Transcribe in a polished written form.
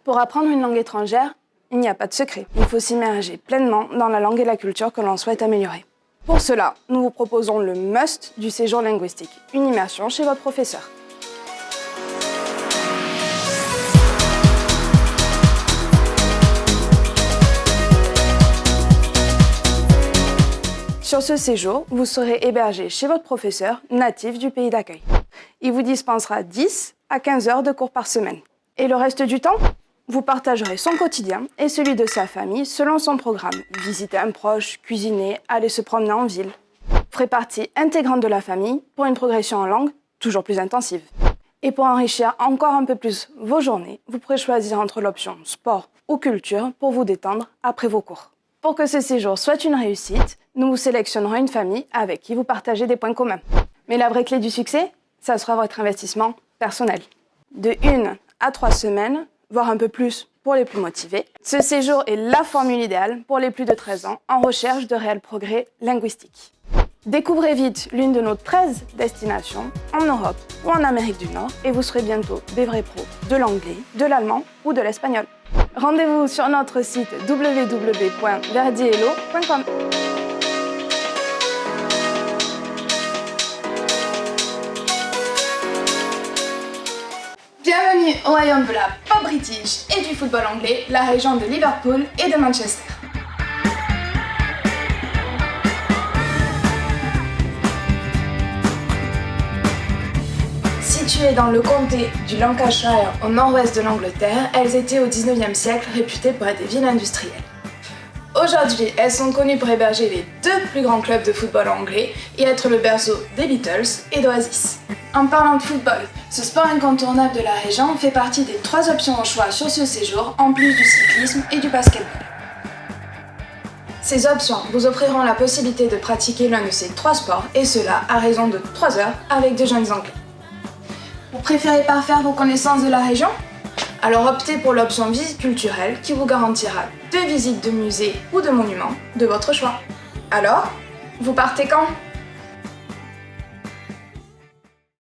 Pour apprendre une langue étrangère, il n'y a pas de secret. Il faut s'immerger pleinement dans la langue et la culture que l'on souhaite améliorer. Pour cela, nous vous proposons le must du séjour linguistique, une immersion chez votre professeur. Sur ce séjour, vous serez hébergé chez votre professeur natif du pays d'accueil. Il vous dispensera 10 à 15 heures de cours par semaine. Et le reste du temps, vous partagerez son quotidien et celui de sa famille selon son programme. Visiter un proche, cuisiner, aller se promener en ville. Vous ferez partie intégrante de la famille pour une progression en langue toujours plus intensive. Et pour enrichir encore un peu plus vos journées, vous pourrez choisir entre l'option sport ou culture pour vous détendre après vos cours. Pour que ce séjour soit une réussite, nous vous sélectionnerons une famille avec qui vous partagez des points communs. Mais la vraie clé du succès, ça sera votre investissement personnel. De 1 à 3 semaines, voire un peu plus pour les plus motivés. Ce séjour est la formule idéale pour les plus de 13 ans en recherche de réels progrès linguistiques. Découvrez vite l'une de nos 13 destinations en Europe ou en Amérique du Nord et vous serez bientôt des vrais pros de l'anglais, de l'allemand ou de l'espagnol. Rendez-vous sur notre site www.verdihello.com. Bienvenue au royaume de la pop british et du football anglais, la région de Liverpool et de Manchester. Situées dans le comté du Lancashire au nord-ouest de l'Angleterre, elles étaient au XIXe siècle réputées pour être des villes industrielles. Aujourd'hui, elles sont connues pour héberger les 2 plus grands clubs de football anglais et être le berceau des Beatles et d'Oasis. En parlant de football, ce sport incontournable de la région fait partie des 3 options au choix sur ce séjour, en plus du cyclisme et du basketball. Ces options vous offriront la possibilité de pratiquer l'un de ces 3 sports, et cela à raison de 3 heures avec de jeunes anglais. Vous préférez parfaire vos connaissances de la région ? Alors optez pour l'option visite culturelle qui vous garantira 2 visites de musées ou de monuments de votre choix. Alors, vous partez quand ?